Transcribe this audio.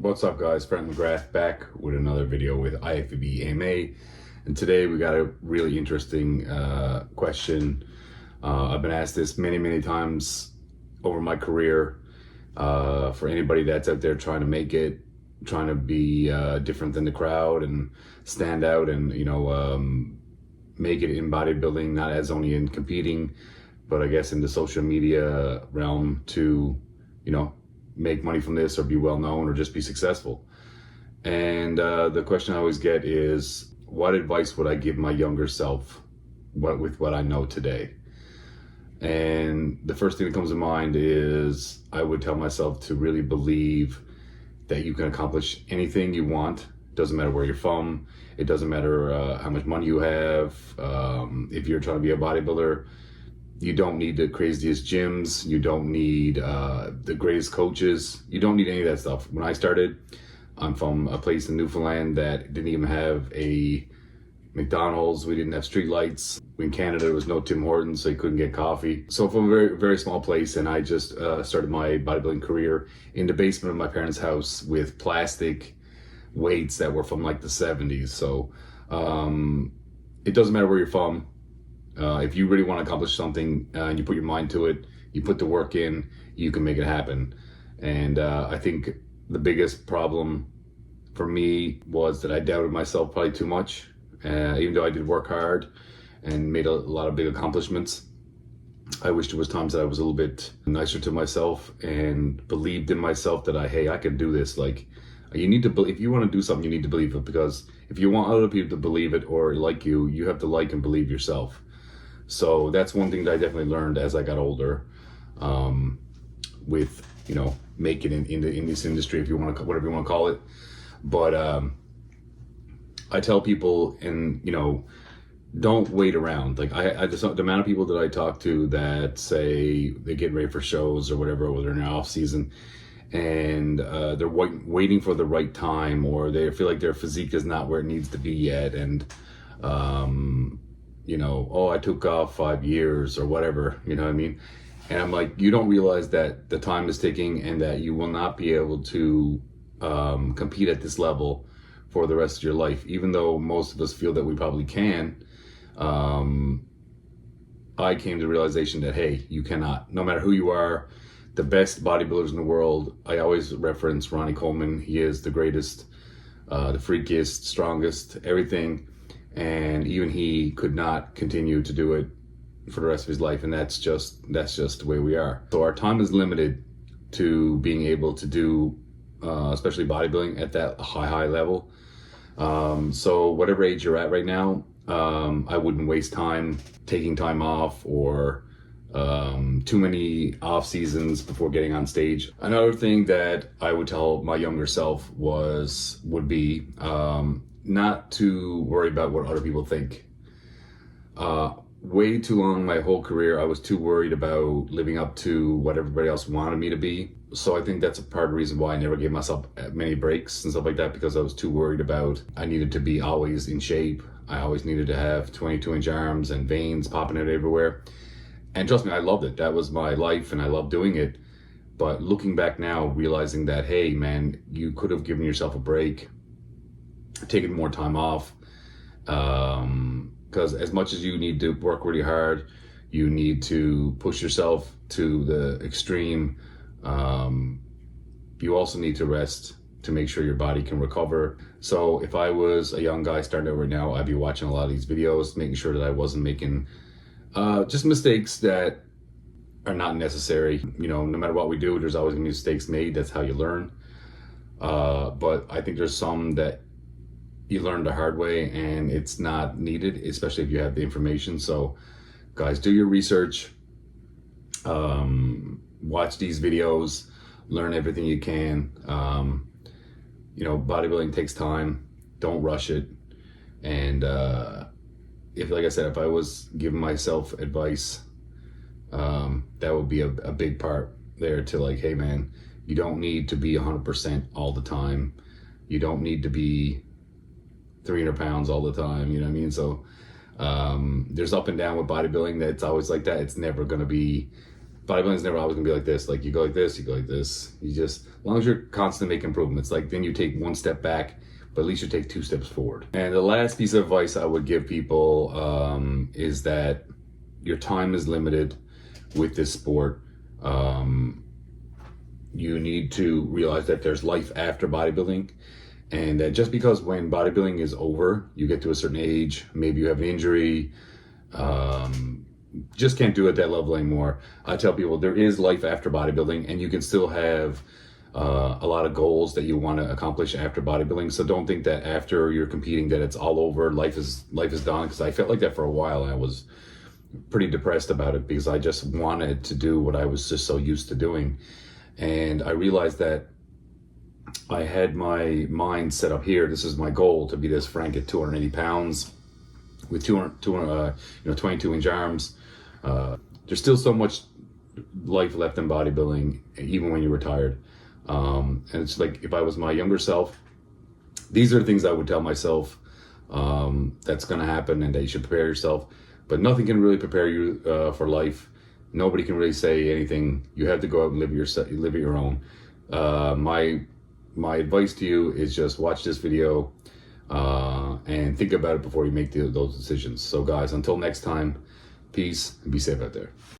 What's up, guys? Friend McGrath back with another video with IFBB AMA, and today we got a really interesting question. I've been asked this many times over my career. For anybody that's out there trying to make it, trying to be different than the crowd and stand out, and make it in bodybuilding, not as only in competing, but I guess in the social media realm to make money from this, or be well known, or just be successful. And the question I always get is, what advice would I give my younger self with what I know today? And the first thing that comes to mind is I would tell myself to really believe that you can accomplish anything you want. Doesn't matter where you're from. It doesn't matter how much money you have. If you're trying to be a bodybuilder, you don't need the craziest gyms. You don't need the greatest coaches. You don't need any of that stuff. When I started, I'm from a place in Newfoundland that didn't even have a McDonald's. We didn't have street lights. In Canada, there was no Tim Hortons, so you couldn't get coffee. So from a very small place, and I just started my bodybuilding career in the basement of my parents' house with plastic weights that were from like the 70s. So it doesn't matter where you're from. If you really want to accomplish something and you put your mind to it, you put the work in, you can make it happen. And I think the biggest problem for me was that I doubted myself probably too much. Even though I did work hard and made a lot of big accomplishments, I wish there was times that I was a little bit nicer to myself and believed in myself that I can do this. Like, you need to, if you want to do something, you need to believe it, because if you want other people to believe it or like you, you have to like and believe yourself. So that's one thing that I definitely learned as I got older, with making it in this industry, if you want to, whatever you want to call it. But I tell people, and don't wait around. Like I just, the amount of people that I talk to that say they're getting ready for shows or whatever, or they're in their off season, and they're waiting for the right time, or they feel like their physique is not where it needs to be yet, and oh, I took off 5 years or whatever, you know what I mean? And I'm like, you don't realize that the time is ticking and that you will not be able to compete at this level for the rest of your life, even though most of us feel that we probably can. I came to the realization that, hey, you cannot, no matter who you are. The best bodybuilders in the world, I always reference Ronnie Coleman. He is the greatest, the freakiest, strongest, everything. And even he could not continue to do it for the rest of his life. And that's just the way we are. So our time is limited to being able to do, especially bodybuilding at that high level. So whatever age you're at right now, I wouldn't waste time taking time off, or too many off seasons before getting on stage. Another thing that I would tell my younger self would be not to worry about what other people think. Way too long, my whole career, I was too worried about living up to what everybody else wanted me to be. So I think that's a part of the reason why I never gave myself many breaks and stuff like that, because I was too worried about, I needed to be always in shape. I always needed to have 22-inch arms and veins popping out everywhere. And trust me, I loved it. That was my life and I loved doing it. But looking back now, realizing that, hey man, you could have given yourself a break, taking more time off, because as much as you need to work really hard, you need to push yourself to the extreme. You also need to rest to make sure your body can recover. So if I was a young guy starting out right now, I'd be watching a lot of these videos, making sure that I wasn't making just mistakes that are not necessary. No matter what we do, there's always gonna be mistakes made. That's how you learn. But I think there's some that you learn the hard way and it's not needed, especially if you have the information. So guys, do your research, watch these videos, learn everything you can. Bodybuilding takes time. Don't rush it. And like I said, if I was giving myself advice, that would be a big part there, to like, hey man, you don't need to be 100% all the time. You don't need to be 300 pounds all the time, you know what I mean? So there's up and down with bodybuilding. That's always like that. It's never going to be Bodybuilding's never always gonna be like this. Like you go like this, you go like this. You just, as long as you're constantly making improvements, like then you take one step back, but at least you take 2 steps forward. And the last piece of advice I would give people is that your time is limited with this sport. You need to realize that there's life after bodybuilding, and that just because when bodybuilding is over, you get to a certain age, maybe you have an injury, just can't do it at that level anymore. I tell people there is life after bodybuilding, and you can still have a lot of goals that you want to accomplish after bodybuilding. So don't think that after you're competing that it's all over, life is done, because I felt like that for a while, and I was pretty depressed about it because I just wanted to do what I was just so used to doing. And I realized that I had my mind set up here. This is my goal, to be this Frank at 280 pounds with 22 inch arms. There's still so much life left in bodybuilding, even when you're retired. And it's like, if I was my younger self, these are the things I would tell myself that's going to happen, and that you should prepare yourself. But nothing can really prepare you for life. Nobody can really say anything. You have to go out and live it your own. My advice to you is just watch this video and think about it before you make those decisions. So guys, until next time, peace and be safe out there.